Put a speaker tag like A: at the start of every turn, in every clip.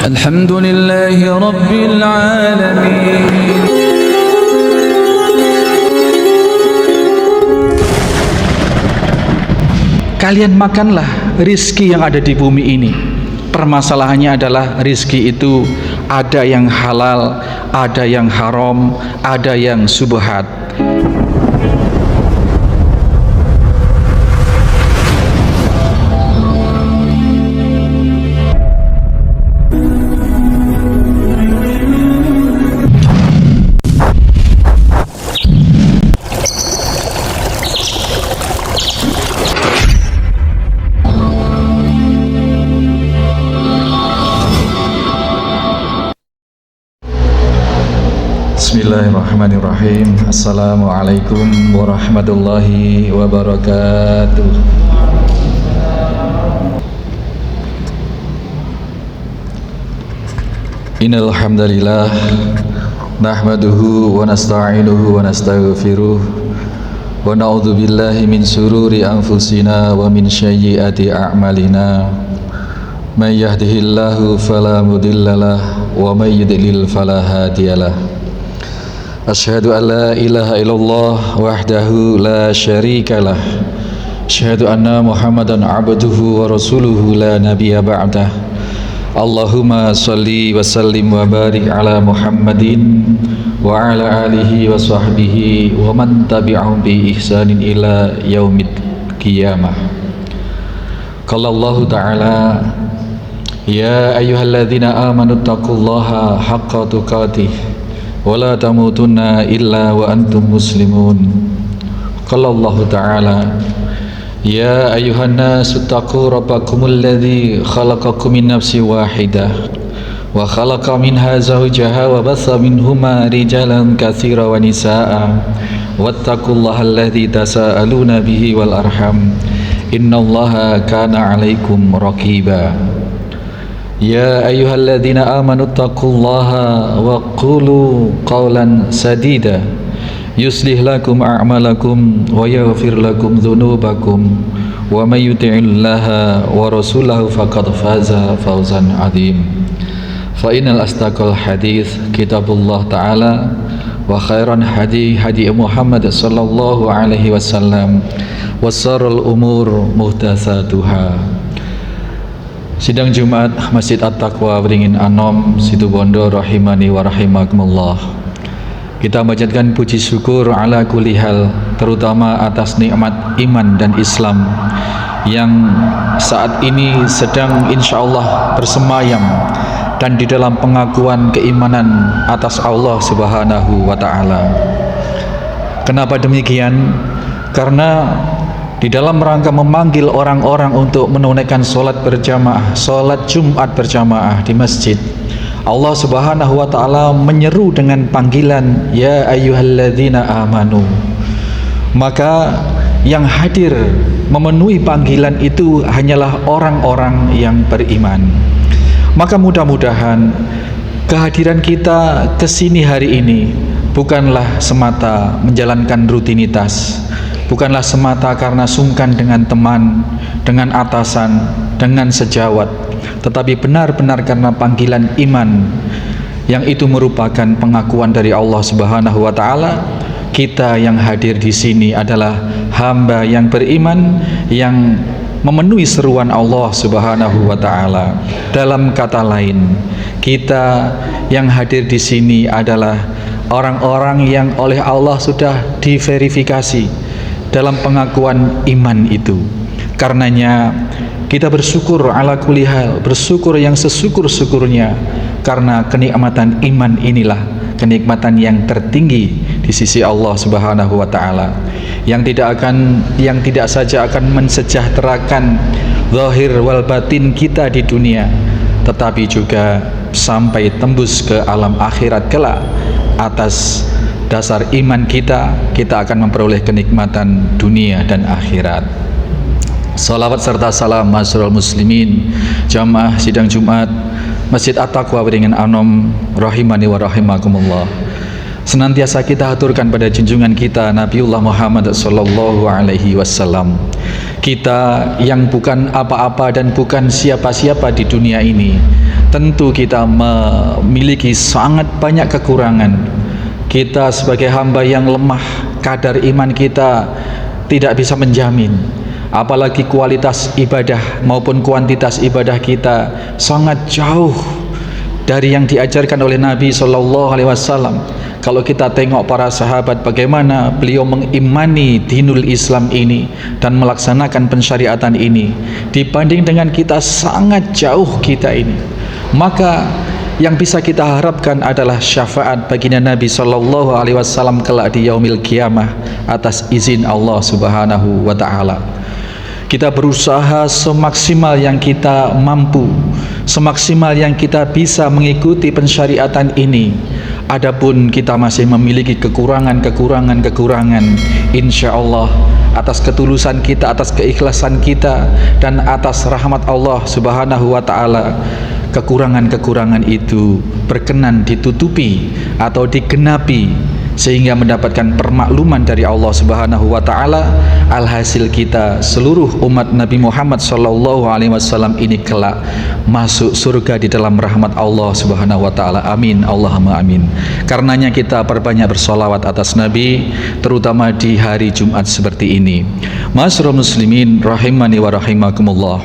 A: Alhamdulillahi Rabbil Alamin. Kalian makanlah rizki yang ada di bumi ini. Permasalahannya adalah rizki itu ada yang halal, ada yang haram, ada yang subhat. Bismillahirrahmanirrahim. Assalamualaikum warahmatullahi wabarakatuh. Innal hamdalillah nahmaduhu wa nasta'inuhu wa nastaghfiruh wa na'udzu billahi min shururi anfusina wa min sayyiati a'malina. May yahdihillahu fala mudhillalah wa may yudlil fala hadiyalah. Asyhadu an la ilaha illallah wahdahu la syarikalah. Asyhadu anna Muhammadan abduhu wa rasuluhu la nabiyya ba'dah. Allahumma salli wa sallim wa barik ala Muhammadin wa ala alihi wa sahbihi wa man tabi'ahum bi ihsanin ila yaumil qiyamah. Qala Allah ta'ala, ya ayyuhalladzina amanu taqullaha haqqa tuqatih wala tamutunna illa wa antum muslimun. Qala Allah ta'ala, ya ayuhan nasu taqu rabbakumul ladzi khalaqakum min nafsin wahidah wa khalaqa minha zawjaha wa batha minhuma rijalan katsira wa nisaa wattaqullaha alladzi tasaaluna bihi wal arham innallaha kana 'alaikum raqiba. Ya ayyuhalladzina amanu taqullaha wa qulu qawlan sadida yuslih lakum a'malakum wa yaghfir lakum dhunubakum wa may yuti'illaha wa rasulahu faqad faza fawzan 'adzim. Fa innal astaqal hadits kitabullah ta'ala wa khairan hadi Muhammad sallallahu alaihi wasallam wa syarrul umur muhdatsatuha. Sidang Jumat Masjid At-Taqwa Beringin Anom Situbondo rahimani wa rahimakumullah. Kita panjatkan puji syukur ala kulli hal, terutama atas nikmat iman dan Islam yang saat ini sedang insyaallah bersemayam dan di dalam pengakuan keimanan atas Allah Subhanahu wa taala. Kenapa demikian? Karena di dalam rangka memanggil orang-orang untuk menunaikan sholat berjamaah, sholat Jumat berjamaah di masjid, Allah Subhanahu wa ta'ala menyeru dengan panggilan ya ayyuhalladzina amanu. Maka yang hadir memenuhi panggilan itu hanyalah orang-orang yang beriman. Maka mudah-mudahan kehadiran kita ke sini hari ini bukanlah semata menjalankan rutinitas, bukanlah semata karena sungkan dengan teman, dengan atasan, dengan sejawat, tetapi benar-benar karena panggilan iman yang itu merupakan pengakuan dari Allah Subhanahu wa taala. Kita yang hadir di sini adalah hamba yang beriman yang memenuhi seruan Allah Subhanahu wa taala. Dalam kata lain, kita yang hadir di sini adalah orang-orang yang oleh Allah sudah diverifikasi dalam pengakuan iman itu. Karenanya kita bersyukur ala kulli hal, bersyukur yang sesyukur-syukurnya, karena kenikmatan iman inilah kenikmatan yang tertinggi di sisi Allah Subhanahu wa taala, yang tidak saja akan mensejahterakan zahir wal batin kita di dunia, tetapi juga sampai tembus ke alam akhirat kelak. Atas dasar iman kita akan memperoleh kenikmatan dunia dan akhirat. Salawat serta salam masyarul muslimin jamaah sidang Jumat Masjid At-Taqwa Beringin Anom rahimani wa rahimakumullah. Senantiasa kita aturkan pada junjungan kita Nabiullah Muhammad sallallahu alaihi wasallam. Kita yang bukan apa-apa dan bukan siapa-siapa di dunia ini, tentu kita memiliki sangat banyak kekurangan. Kita sebagai hamba yang lemah, kadar iman kita tidak bisa menjamin, apalagi kualitas ibadah maupun kuantitas ibadah kita sangat jauh dari yang diajarkan oleh Nabi Shallallahu Alaihi Wasallam. Kalau kita tengok para sahabat, bagaimana beliau mengimani dinul Islam ini dan melaksanakan pensyariatan ini, dibanding dengan kita sangat jauh kita ini. Maka yang bisa kita harapkan adalah syafaat baginda Nabi Shallallahu Alaihi Wasallam kelak di yaumil kiamah atas izin Allah Subhanahu wa Ta'ala. Kita berusaha semaksimal yang kita mampu, semaksimal yang kita bisa mengikuti pensyariatan ini. Adapun kita masih memiliki kekurangan, insya Allah atas ketulusan kita, atas keikhlasan kita, dan atas rahmat Allah Subhanahu wa Ta'ala, kekurangan itu berkenan ditutupi atau digenapi, sehingga mendapatkan permakluman dari Allah Subhanahu wa Ta'ala. Alhasil kita seluruh umat Nabi Muhammad Sallallahu Alaihi Wasallam ini kelak masuk surga di dalam rahmat Allah Subhanahu wa Ta'ala. Amin, Allahumma amin. Karenanya kita perbanyak bersolawat atas Nabi, terutama di hari Jumat seperti ini. Ma'asyiral muslimin rahimani wa rahimakumullah.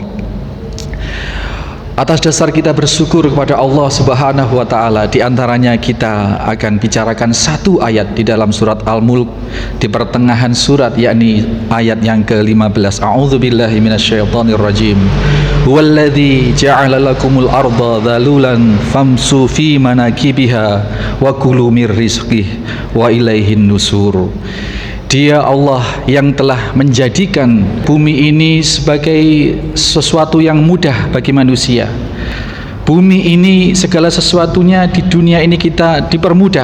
A: Atas dasar kita bersyukur kepada Allah Subhanahu wa Ta'ala, di antaranya kita akan bicarakan satu ayat di dalam surat Al-Mulk, di pertengahan surat, yakni ayat yang ke-15. A'udzubillahi minasyaitonirrajim. Huwallazi ja'ala lakumul arda dhalulan famsu fi manakibiha wa kulu mir rizqih wa ilaihin nusur. Dia Allah yang telah menjadikan bumi ini sebagai sesuatu yang mudah bagi manusia. Bumi ini segala sesuatunya di dunia ini kita dipermudah.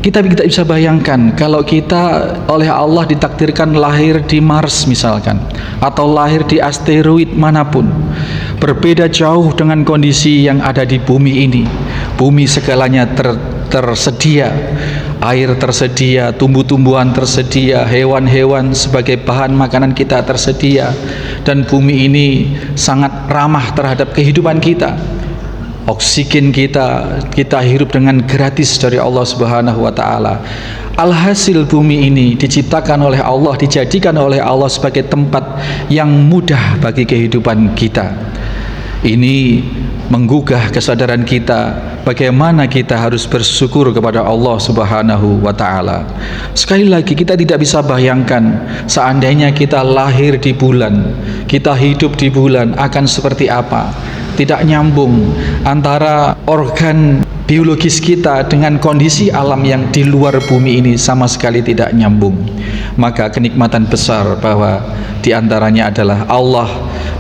A: Kita tidak bisa bayangkan kalau kita oleh Allah ditakdirkan lahir di Mars misalkan, atau lahir di asteroid manapun. Berbeda jauh dengan kondisi yang ada di bumi ini. Bumi segalanya tersedia. Air tersedia, tumbuh-tumbuhan tersedia, hewan-hewan sebagai bahan makanan kita tersedia, dan bumi ini sangat ramah terhadap kehidupan kita. Oksigen kita hirup dengan gratis dari Allah Subhanahu wa Ta'ala. Alhasil bumi ini diciptakan oleh Allah, dijadikan oleh Allah sebagai tempat yang mudah bagi kehidupan kita. Ini menggugah kesadaran kita bagaimana kita harus bersyukur kepada Allah Subhanahu wa Ta'ala. Sekali lagi, kita tidak bisa bayangkan seandainya kita lahir di bulan, kita hidup di bulan, akan seperti apa. Tidak nyambung antara organ biologis kita dengan kondisi alam yang di luar bumi ini, sama sekali tidak nyambung. Maka kenikmatan besar bahwa diantaranya adalah Allah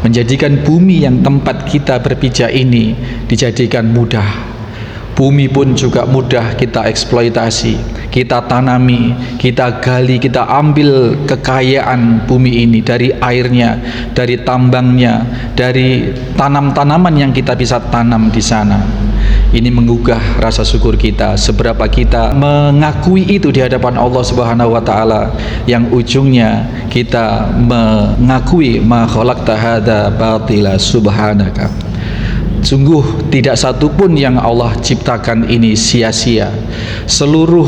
A: menjadikan bumi yang tempat kita berpijak ini dijadikan mudah. Bumi pun juga mudah kita eksploitasi, kita tanami, kita gali, kita ambil kekayaan bumi ini dari airnya, dari tambangnya, dari tanam-tanaman yang kita bisa tanam di sana. Ini menggugah rasa syukur kita, seberapa kita mengakui itu di hadapan Allah Subhanahu wa Ta'ala, yang ujungnya kita mengakui ma khalaqta hadza batila subhanaka. Sungguh tidak satupun yang Allah ciptakan ini sia-sia. Seluruh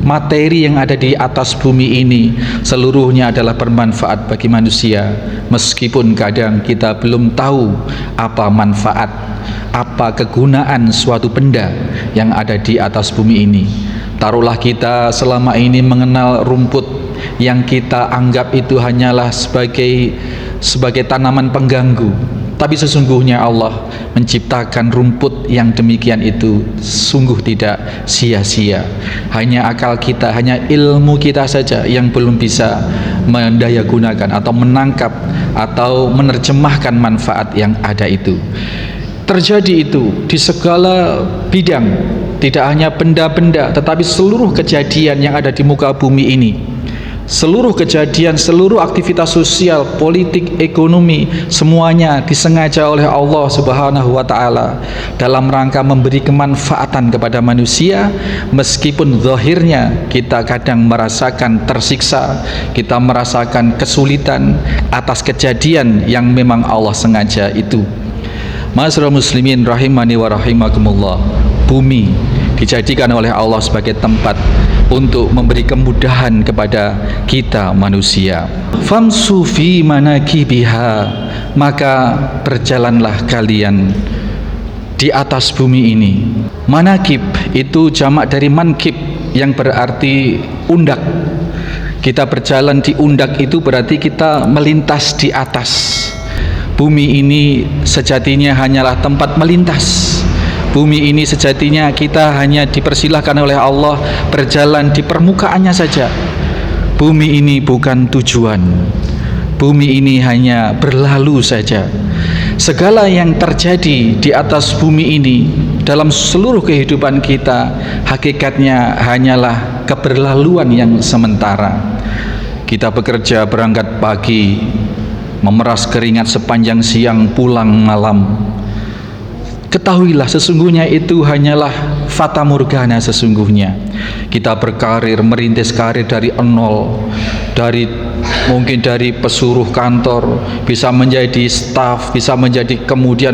A: materi yang ada di atas bumi ini seluruhnya adalah bermanfaat bagi manusia, meskipun kadang kita belum tahu apa manfaat, apa kegunaan suatu benda yang ada di atas bumi ini. Taruhlah kita selama ini mengenal rumput yang kita anggap itu hanyalah sebagai tanaman pengganggu, tapi sesungguhnya Allah menciptakan rumput yang demikian itu sungguh tidak sia-sia. Hanya akal kita, hanya ilmu kita saja yang belum bisa mendayagunakan atau menangkap atau menerjemahkan manfaat yang ada itu. Terjadi itu di segala bidang, tidak hanya benda-benda, tetapi seluruh kejadian yang ada di muka bumi ini. Seluruh kejadian, seluruh aktivitas sosial, politik, ekonomi, semuanya disengaja oleh Allah Subhanahu wa Ta'ala dalam rangka memberi kemanfaatan kepada manusia, meskipun zahirnya kita kadang merasakan tersiksa, kita merasakan kesulitan atas kejadian yang memang Allah sengaja itu. Ma'asyiral muslimin rahimani wa rahimakumullah. Bumi dijadikan oleh Allah sebagai tempat untuk memberi kemudahan kepada kita manusia. Famsu fi manakibiha, maka berjalanlah kalian di atas bumi ini. Manakib itu jamak dari mankib yang berarti undak. Kita berjalan di undak itu berarti kita melintas di atas. Bumi ini sejatinya hanyalah tempat melintas. Bumi ini sejatinya kita hanya dipersilahkan oleh Allah berjalan di permukaannya saja. Bumi ini bukan tujuan. Bumi ini hanya berlalu saja. Segala yang terjadi di atas bumi ini dalam seluruh kehidupan kita hakikatnya hanyalah keberlaluan yang sementara. Kita bekerja berangkat pagi, memeras keringat sepanjang siang, pulang malam. Ketahuilah sesungguhnya itu hanyalah fata morgana sesungguhnya. Kita berkarir, merintis karir dari nol, mungkin dari pesuruh kantor, bisa menjadi staf, bisa menjadi kemudian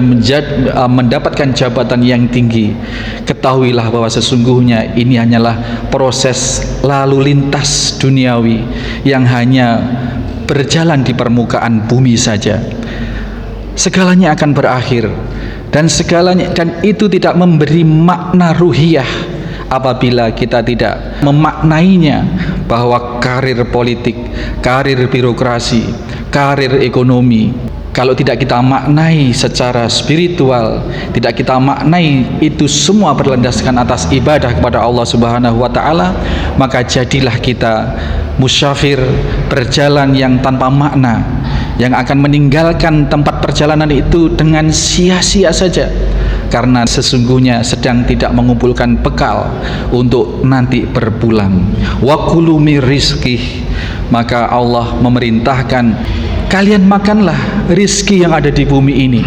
A: mendapatkan jabatan yang tinggi. Ketahuilah bahwa sesungguhnya ini hanyalah proses lalu lintas duniawi yang hanya berjalan di permukaan bumi saja. Segalanya akan berakhir, dan itu tidak memberi makna ruhiyah apabila kita tidak memaknainya, bahwa karir politik, karir birokrasi, karir ekonomi, kalau tidak kita maknai secara spiritual, tidak kita maknai itu semua berlandaskan atas ibadah kepada Allah Subhanahu wa taala, maka jadilah kita musyafir, berjalan yang tanpa makna, yang akan meninggalkan tempat perjalanan itu dengan sia-sia saja, karena sesungguhnya sedang tidak mengumpulkan bekal untuk nanti berpulang. Wa kulu mir rizqih, maka Allah memerintahkan kalian makanlah rizki yang ada di bumi ini.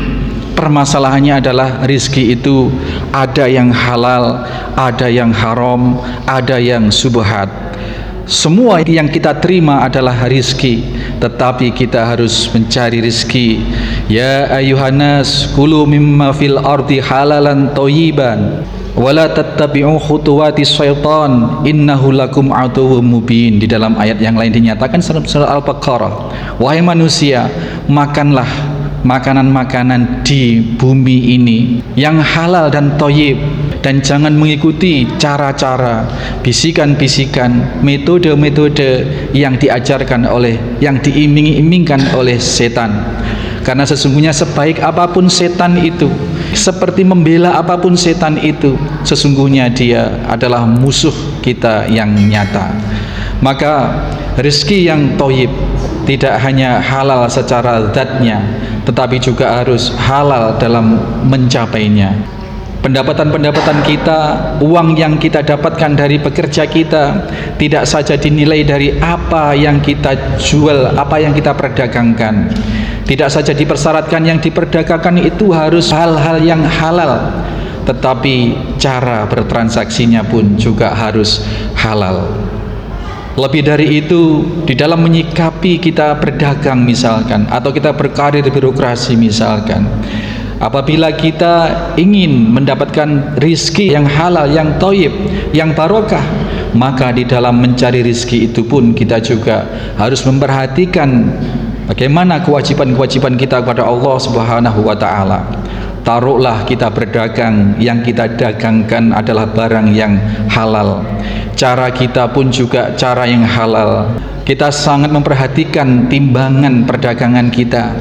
A: Permasalahannya adalah rizki itu ada yang halal, ada yang haram, ada yang subhat. Semua yang kita terima adalah rizki, tetapi kita harus mencari rizki. Ya ayuhanas kulu mimma fil ardi halalan thayyiban wala tattabi'u khutuwati syaitan innahu lakum aduwwum mubin. Di dalam ayat yang lain dinyatakan surah Al-Baqarah, wahai manusia, makanlah makanan-makanan di bumi ini yang halal dan thayyib, dan jangan mengikuti cara-cara, bisikan-bisikan, metode-metode yang diajarkan oleh, yang diiming-imingkan oleh setan. Karena sesungguhnya sebaik apapun setan itu, seperti membela apapun setan itu, sesungguhnya dia adalah musuh kita yang nyata. Maka rezeki yang thayyib tidak hanya halal secara zatnya, tetapi juga harus halal dalam mencapainya. Pendapatan-pendapatan kita, uang yang kita dapatkan dari bekerja kita, tidak saja dinilai dari apa yang kita jual, apa yang kita perdagangkan. Tidak saja dipersyaratkan yang diperdagangkan itu harus hal-hal yang halal, tetapi cara bertransaksinya pun juga harus halal. Lebih dari itu, di dalam menyikapi kita berdagang misalkan, atau kita berkarir di birokrasi misalkan, apabila kita ingin mendapatkan rizki yang halal, yang thayyib, yang barokah, maka di dalam mencari rizki itu pun kita juga harus memperhatikan bagaimana kewajiban-kewajiban kita kepada Allah Subhanahu wa taala. Taruhlah kita berdagang, yang kita dagangkan adalah barang yang halal, cara kita pun juga cara yang halal. Kita sangat memperhatikan timbangan perdagangan kita.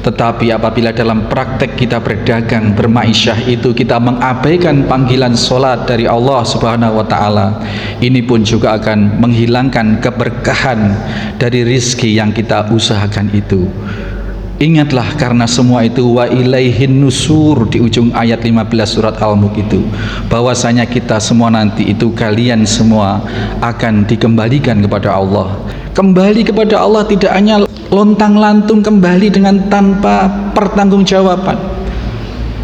A: Tetapi apabila dalam praktek kita berdagang, bermaisyah itu kita mengabaikan panggilan sholat dari Allah Subhanahu wa ta'ala, ini pun juga akan menghilangkan keberkahan dari rizki yang kita usahakan itu. Ingatlah, karena semua itu wa ilaihin nusur di ujung ayat 15 surat Al-Mulk itu, bahwasanya kita semua nanti itu, kalian semua akan dikembalikan kepada Allah. Kembali kepada Allah tidak hanya lontang-lantung kembali dengan tanpa pertanggungjawaban.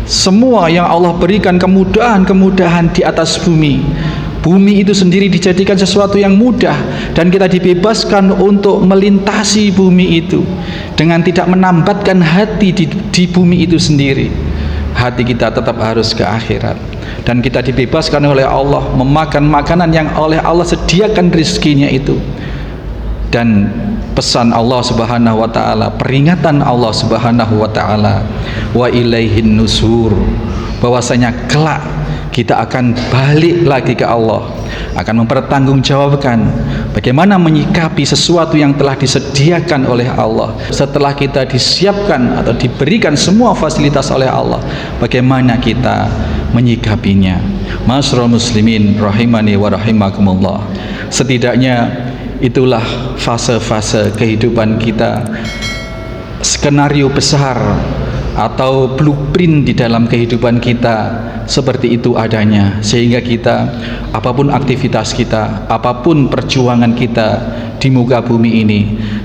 A: Semua yang Allah berikan kemudahan-kemudahan di atas bumi, bumi itu sendiri dijadikan sesuatu yang mudah, dan kita dibebaskan untuk melintasi bumi itu dengan tidak menambatkan hati di bumi itu sendiri.
B: hati kita tetap harus ke akhirat, dan kita dibebaskan oleh Allah memakan makanan yang oleh Allah sediakan rizkinya itu. Dan pesan Allah Subhanahu wa taala, peringatan Allah Subhanahu wa taala, wa ilaihin nusur, bahwasanya kelak kita akan balik lagi ke Allah, akan mempertanggungjawabkan bagaimana menyikapi sesuatu yang telah disediakan oleh Allah. Setelah kita disiapkan atau diberikan semua fasilitas oleh Allah, bagaimana kita menyikapinya. Ma'asyiral muslimin rahimani wa rahimakumullah. Setidaknya itulah fase-fase kehidupan kita, skenario besar atau blueprint di dalam kehidupan kita seperti itu adanya, sehingga kita, apapun aktivitas kita, apapun perjuangan kita di muka bumi ini,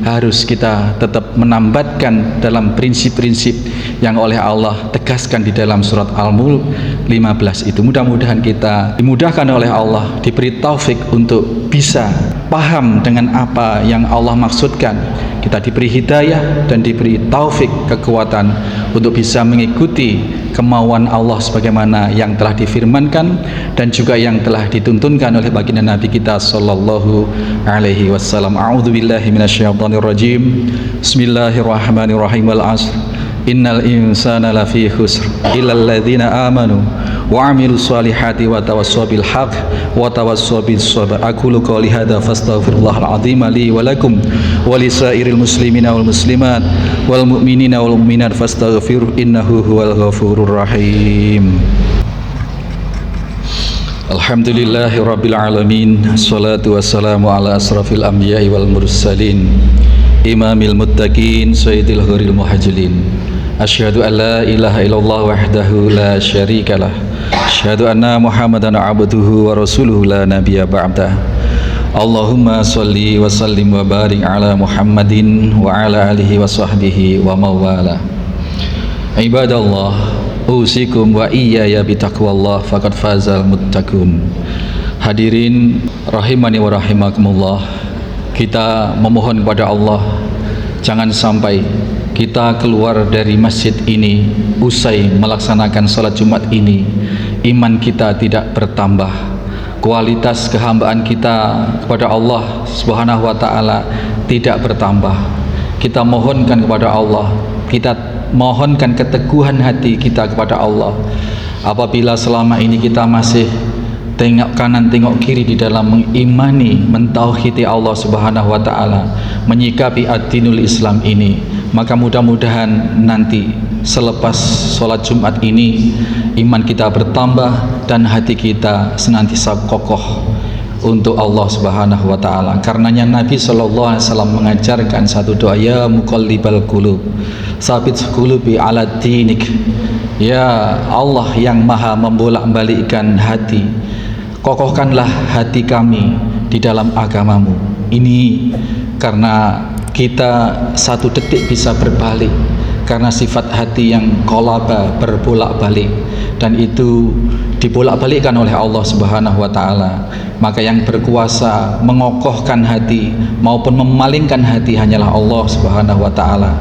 B: harus kita tetap menambatkan dalam prinsip-prinsip yang oleh Allah tegaskan di dalam surat Al-Mulk 15 itu. Mudah-mudahan kita dimudahkan oleh Allah, diberi taufik untuk bisa paham dengan apa yang Allah maksudkan, kita diberi hidayah dan diberi taufik, kekuatan untuk bisa mengikuti kemauan Allah sebagaimana yang telah difirmankan dan juga yang telah dituntunkan oleh baginda Nabi kita sallallahu alaihi wasallam. A'udzubillahi minasyaitonirrajim. Bismillahirrahmanirrahim. Wal 'asr. Innal insana lafi khusr illal ladzina amanu wa 'amilus solihati wa tawassaw bil haqq wa tawassaw bis sabr. Aqulu qouli hadza fastaghfirullahal azim li wa lakum wa lisairil muslimina wal muslimat wal mu'minina wal mu'minat fastaghfiruh innahu huwal ghafurur rahim. Alhamdulillahi rabbil alamin. Assalatu wassalamu ala asrafil anbiya'i wal mursalin, imamil muttaqin, sayyidil ghuril muhajjalin. Asyhadu an la ilaha illallah wahdahu la syarikalah, asyhadu anna muhammadan abduhu wa rasuluhu la nabiyya ba'dah. Allahumma salli wa sallim wa barik ala Muhammadin wa ala alihi wa sahbihi wa mawala. Ibadallah, usikum wa iyaya bitaqwallah faqad fazal muttaqun. Hadirin rahimani wa rahimakumullah, kita memohon kepada Allah jangan sampai kita keluar dari masjid ini usai melaksanakan salat Jumat ini iman kita tidak bertambah, kualitas kehambaan kita kepada Allah Subhanahu wa taala tidak bertambah. Kita mohonkan kepada Allah, kita mohonkan keteguhan hati kita kepada Allah. Apabila selama ini kita masih tengok kanan tengok kiri di dalam mengimani, mentauhidi Allah Subhanahu wa taala, menyikapi ad-dinul Islam ini, maka mudah-mudahan nanti selepas sholat Jumat ini iman kita bertambah dan hati kita senantiasa kokoh untuk Allah Subhanahu wa taala. Karenanya Nabi sallallahu alaihi wasallam mengajarkan satu doa, ya muqallibal qulub sabit qulubi ala dinik. Ya Allah yang maha membolak-balikkan hati, kokohkanlah hati kami di dalam agamamu. Ini karena kita satu detik bisa berbalik karena sifat hati yang qalaba, berbolak-balik, dan itu dibolak-balikkan oleh Allah Subhanahu wa taala. Maka yang berkuasa mengokohkan hati maupun memalingkan hati hanyalah Allah Subhanahu wa taala.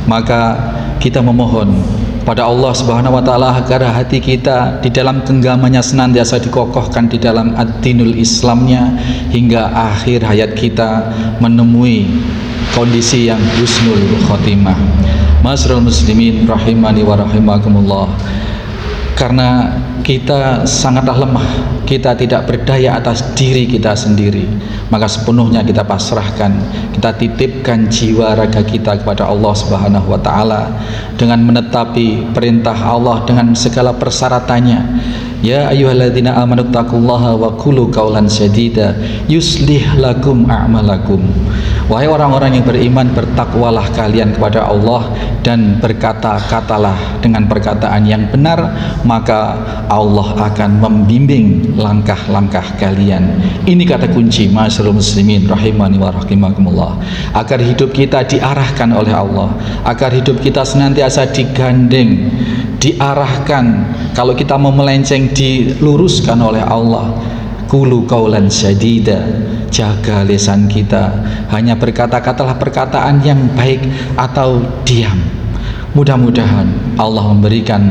B: Maka kita memohon pada Allah Subhanahu wa taala agar hati kita di dalam genggamannya senantiasa dikokohkan di dalam ad-dinul Islamnya hingga akhir hayat kita menemui kondisi yang husnul khotimah. Ma'asyiral muslimin rahimani wa rahimakumullah. Karena kita sangatlah lemah, kita tidak berdaya atas diri kita sendiri, maka sepenuhnya kita pasrahkan, kita titipkan jiwa raga kita kepada Allah Subhanahu wa taala dengan menetapi perintah Allah dengan segala persyaratannya. Ya ayyuhalladzina amanu taqullaha wa qulu qaulan sadida yuslih lakum a'malakum. Wahai orang-orang yang beriman, bertakwalah kalian kepada Allah dan berkata-katalah dengan perkataan yang benar, maka Allah akan membimbing langkah-langkah kalian. Ini kata kunci, ma'asyiral muslimin rahimani wa rahimakumullah, agar hidup kita diarahkan oleh Allah, agar hidup kita senantiasa digandeng, diarahkan. Kalau kita mau melenceng, diluruskan oleh Allah. Qulu qaulan sadida, jaga lisan kita, hanya berkata-katalah perkataan yang baik atau diam. Mudah-mudahan Allah memberikan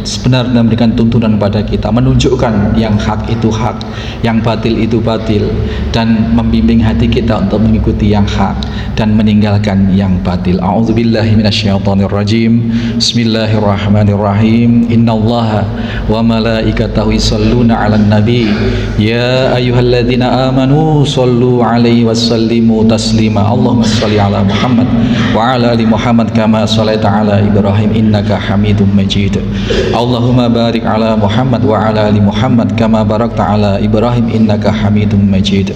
B: sebenarnya memberikan tuntunan pada kita, menunjukkan yang hak itu hak, yang batil itu batil, dan membimbing hati kita untuk mengikuti yang hak dan meninggalkan yang batil. A'udzubillahi minasyaitonirrajim. Bismillahirrahmanirrahim. Innallaha wa malaikatahu yusholluna 'alan nabi ya ayyuhalladzina amanu shollu 'alaihi wasallimu taslima. Allahumma shalli 'ala Muhammad wa 'ala ali Muhammad kama shallaita 'ala Ibrahim innaka Hamidum Majid. Allahumma barik 'ala Muhammad wa 'ala ali Muhammad kama barakta 'ala Ibrahim innaka Hamidum Majid.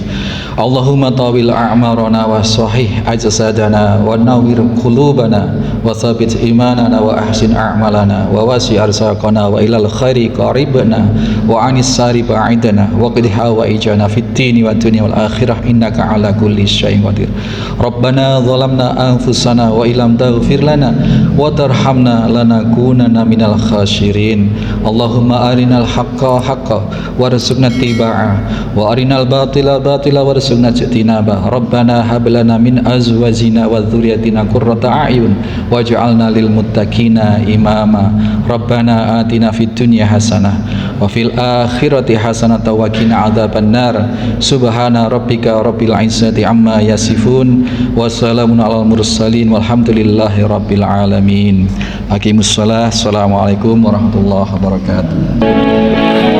B: Allahumma tawil a'marana wa sahih ajsadana wa nawwir qulubana wa thabbit imanana wa ahsin a'malana wa wasi' arzaqana wa ilal khairi qaribna wa 'anis sari ba'idana wa qdi hawaijana fid dini wa dunya wal akhirah innaka 'ala kulli syai'in qadir. Rabbana zalamna anfusana wa illam taghfir lana wa tarhamna lanakunanna minal khasirin. Allahumma arinal haqqa haqqa warzuqna tibaa wa arinal batila batila warzuqna ijtinaba. Rabbana hab lana min azwajina wa dzurriyyatina qurrata a'yun waj'alna lil muttaqina imama. Rabbana atina fid dunya hasanah wa fil akhirati hasanah wa qina adzabannar. Subhana rabbika rabbil izzati amma yasifun wa salamun alal mursalin walhamdulillahi rabbil alamin. Aqimussalah. Assalamualaikum warahmatullahi wabarakatuh.